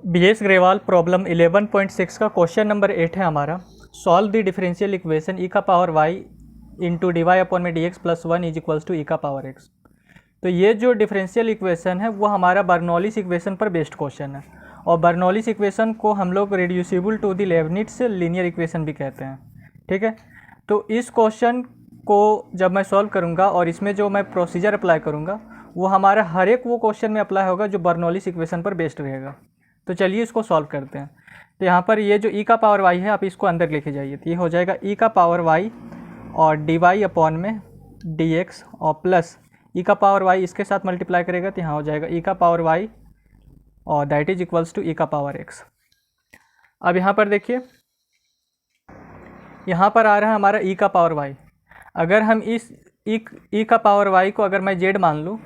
BS Grewal problem 11.6 का question number 8 है हमारा। Solve the differential equation E का power Y into D Y upon में D X plus one is equals to E का power x. तो ये जो डिफरेंशियल इक्वेशन है वो हमारा बर्नौलीज इक्वेशन पर बेस्ड क्वेश्चन है, और बर्नौलीज इक्वेशन को हम लोग reducible to the Leibnitz linear equation भी कहते हैं। ठीक है, तो इस क्वेश्चन को जब मैं सॉल्व करूँगा और इसमें जो मैं प्रोसीजर अप्लाई करूँगा वो हमारा हर एक वो क्वेश्चन में अप्लाई होगा जो बर्नौलीज इक्वेशन पर बेस्ड रहेगा। तो चलिए इसको सॉल्व करते हैं। तो यहाँ पर ये जो ई का पावर वाई है आप इसको अंदर लेके जाइए, तो ये हो जाएगा ई का पावर वाई और डी वाई अपॉन में डी एक्स और प्लस ई का पावर वाई इसके साथ मल्टीप्लाई करेगा तो यहाँ हो जाएगा ई का पावर वाई और that is equals to E का पावर एक्स। अब यहाँ पर देखिए, यहाँ पर आ रहा है हमारा ई का पावर वाई। अगर हम इस ई का पावर वाई को अगर मैं जेड मान लूँ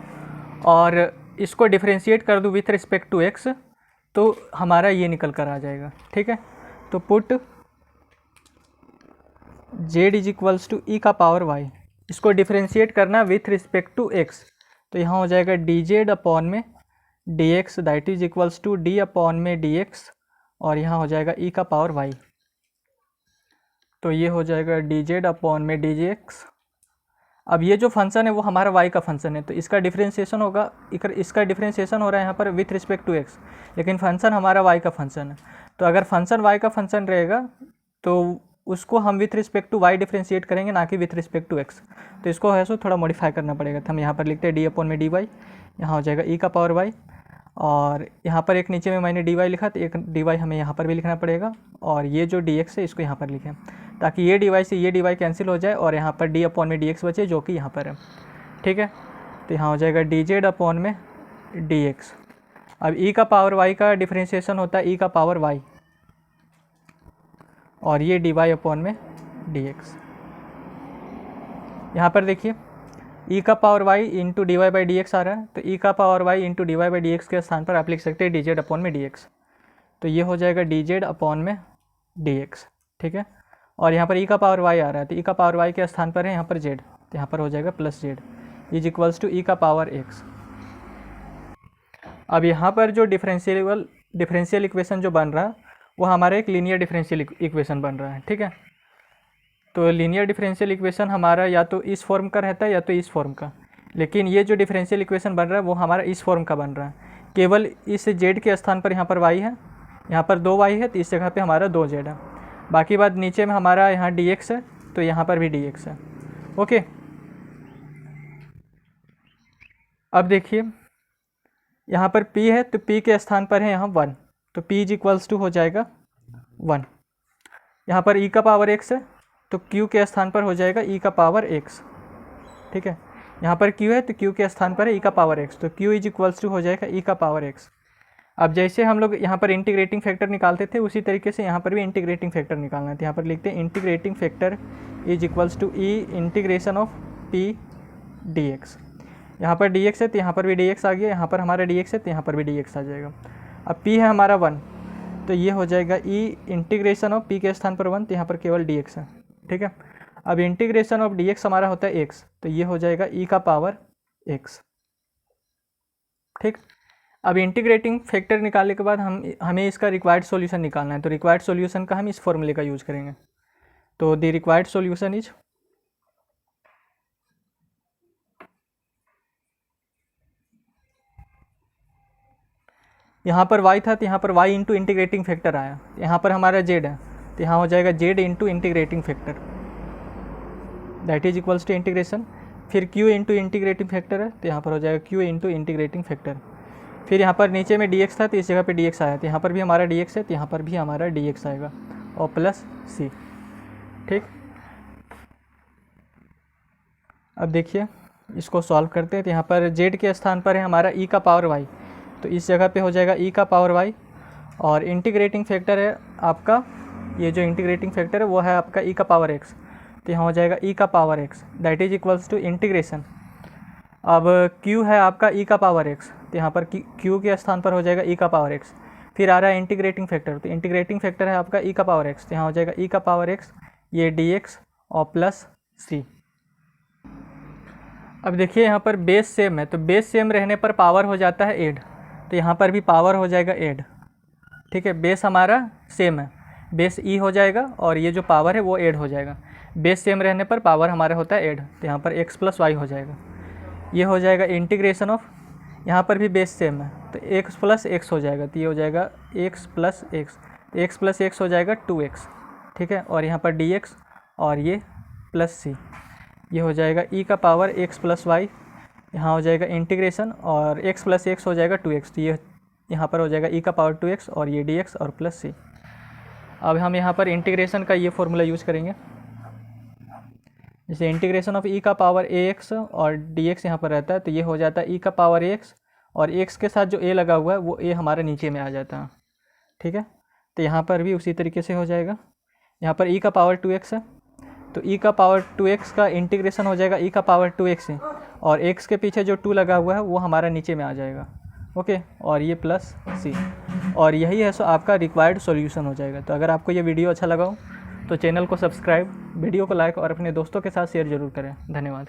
और इसको डिफ्रेंशिएट कर दूँ विथ रिस्पेक्ट टू एक्स तो हमारा ये निकल कर आ जाएगा। ठीक है, तो put Z is equals to E का पावर वाई, इसको डिफ्रेंशिएट करना विथ रिस्पेक्ट टू एक्स, तो यहाँ हो जाएगा डी जेड अपॉन में D X that is equals to D upon में डी एक्स और यहाँ हो जाएगा ई का पावर वाई। तो ये हो जाएगा डी जेड अपॉन में डी जे एक्स। अब ये जो फंक्शन है वो हमारा y का फंक्शन है, तो इसका डिफरेंशिएशन होगा, इसका डिफरेंशिएशन हो रहा है यहाँ पर विथ रिस्पेक्ट टू x, लेकिन फंक्शन हमारा y का फंक्शन है। तो अगर फंक्शन y का फंक्शन रहेगा तो उसको हम with respect to y differentiate करेंगे, ना कि विथ रिस्पेक्ट टू x। तो इसको है सो थोड़ा मॉडिफाई करना पड़ेगा। तो हम यहाँ पर लिखते हैं डी अपॉन में डी वाई, यहाँ हो जाएगा ई का पावर y, और यहाँ पर एक नीचे में मैंने डी वाई लिखा तो एक डी वाई हमें यहाँ पर भी लिखना पड़ेगा, और ये जो डी एक्स है इसको यहाँ पर लिखें ताकि ये डी वाई से ये डी वाई कैंसिल हो जाए और यहाँ पर डी अपॉन में डी एक्स बचे जो कि यहाँ पर है। ठीक है, तो यहाँ हो जाएगा डी जेड अपॉन में डी एक्स। अब ई का पावर वाई का डिफरेंशिएशन होता है ई का पावर वाई और ये डी वाई अपॉन में डी एक्स। यहाँ पर देखिए ई का power Y into D Y by D X आ रहा है, तो ई का power Y into D Y by D X के स्थान पर आप लिख सकते हैं डी जेड अपॉन में डी एक्स। तो ये हो जाएगा डी जेड अपॉन में डी एक्स। ठीक है, और यहाँ पर ई का पावर वाई आ रहा है, तो ई का पावर वाई के स्थान पर है यहाँ पर जेड, तो यहाँ पर हो जाएगा plus Z is equals to E का पावर एक्स। अब यहाँ पर जो डिफरेंशियल इक्वेशन जो बन रहा है वो हमारा एक लीनियर डिफरेंशियल इक्वेशन बन रहा है। ठीक है, तो लीनियर डिफरेंशियल इक्वेशन हमारा या तो इस फॉर्म का रहता है या तो इस फॉर्म का, लेकिन ये जो डिफरेंशियल इक्वेशन बन रहा है वो हमारा इस फॉर्म का बन रहा है। केवल इस जेड के स्थान पर यहाँ पर वाई है, यहाँ पर दो वाई है तो इस जगह पर हमारा दो जेड है, बाकी बात नीचे में हमारा यहाँ डी एक्स है तो यहाँ पर भी डी एक्स है। ओके, अब देखिए यहाँ पर p है तो p के स्थान पर है यहाँ 1, तो p इज इक्वल्स टू हो जाएगा 1। यहाँ पर e का पावर x है तो q के स्थान पर हो जाएगा e का पावर x। ठीक है, यहाँ पर q है तो q के स्थान पर है e का पावर x, तो q इज इक्वल्स टू हो जाएगा e का पावर x। अब जैसे हम लोग यहाँ पर इंटीग्रेटिंग फैक्टर निकालते थे उसी तरीके से यहाँ पर भी इंटीग्रेटिंग फैक्टर निकालना है, तो यहाँ पर लिखते हैं integrating factor is equals to e integration of p dx। यहाँ पर dx है तो यहाँ पर भी dx आ गया, यहाँ पर हमारा dx है तो यहाँ पर भी dx आ जाएगा। अब p है हमारा 1 तो ये हो जाएगा e इंटीग्रेशन ऑफ p के स्थान पर 1, तो यहाँ पर केवल dx है। ठीक है, अब इंटीग्रेशन ऑफ dx हमारा होता है x, तो ये हो जाएगा e का पावर x। ठीक, अब इंटीग्रेटिंग फैक्टर निकालने के बाद हमें इसका रिक्वायर्ड सॉल्यूशन निकालना है, तो रिक्वायर्ड सॉल्यूशन का हम इस फॉर्मूले का यूज़ करेंगे। तो द रिक्वायर्ड सॉल्यूशन इज यहाँ पर y था तो यहाँ पर y इंटू इंटीग्रेटिंग फैक्टर आया, यहाँ पर हमारा z है तो यहाँ हो जाएगा z into integrating factor that is equals to integration, फिर q इंटू इंटीग्रेटिंग फैक्टर है तो यहाँ पर हो जाएगा q इंटू इंटीग्रेटिंग फैक्टर, फिर यहाँ पर नीचे में dx था तो इस जगह पे dx आया, तो यहाँ पर भी हमारा dx है तो यहाँ पर भी हमारा dx आएगा और प्लस c। ठीक, अब देखिए इसको सॉल्व करते हैं, तो यहाँ पर z के स्थान पर है हमारा e का पावर y, तो इस जगह पे हो जाएगा e का पावर y, और इंटीग्रेटिंग फैक्टर है आपका, ये जो इंटीग्रेटिंग फैक्टर है वो है आपका e का पावर x, तो यहाँ हो जाएगा e का power x that is equals to integration. अब q है आपका e का पावर x, तो यहाँ पर q के स्थान पर हो जाएगा e का पावर x, फिर आ रहा है इंटीग्रेटिंग फैक्टर, तो इंटीग्रेटिंग फैक्टर है आपका e का पावर x, तो यहाँ हो जाएगा e का पावर x ये dx और प्लस c। अब देखिए यहाँ पर बेस सेम है, तो बेस सेम रहने पर पावर हो जाता है ऐड, तो यहाँ पर भी पावर हो जाएगा ऐड। ठीक है, बेस हमारा सेम है, बेस ई हो जाएगा और ये जो पावर है वो ऐड हो जाएगा। बेस सेम रहने पर पावर हमारा होता है ऐड, तो यहाँ पर एक्स प्लस वाई हो जाएगा। ये हो जाएगा इंटीग्रेशन ऑफ, यहाँ पर भी बेस सेम है तो एक्स प्लस एक्स हो जाएगा, तो ये हो जाएगा एक्स प्लस एक्स, तो एक्स प्लस एक्स हो जाएगा 2x, ठीक है। और यहाँ पर dx और ये प्लस सी, ये हो जाएगा e का पावर x प्लस वाई, यहाँ हो जाएगा इंटीग्रेशन और x प्लस एक्स हो जाएगा 2x, तो ये यहाँ पर हो जाएगा e का पावर 2x और ये dx और प्लस सी। अब हम यहाँ पर इंटीग्रेशन का ये फॉर्मूला यूज़ करेंगे, जैसे इंटीग्रेशन ऑफ e का पावर ax और dx यहाँ पर रहता है, तो ये हो जाता है e का पावर ax और x के साथ जो a लगा हुआ है वो a हमारे नीचे में आ जाता है, ठीक है। तो यहाँ पर भी उसी तरीके से हो जाएगा, यहाँ पर e का पावर 2x है तो e का पावर 2x का इंटीग्रेशन हो जाएगा e का पावर 2x से, और x के पीछे जो 2 लगा हुआ है वो हमारा नीचे में आ जाएगा, ओके। और ये प्लस सी, और यही है सो आपका रिक्वायर्ड सॉल्यूशन हो जाएगा। तो अगर आपको ये वीडियो अच्छा लगा हो तो चैनल को सब्सक्राइब, वीडियो को लाइक और अपने दोस्तों के साथ शेयर ज़रूर करें। धन्यवाद।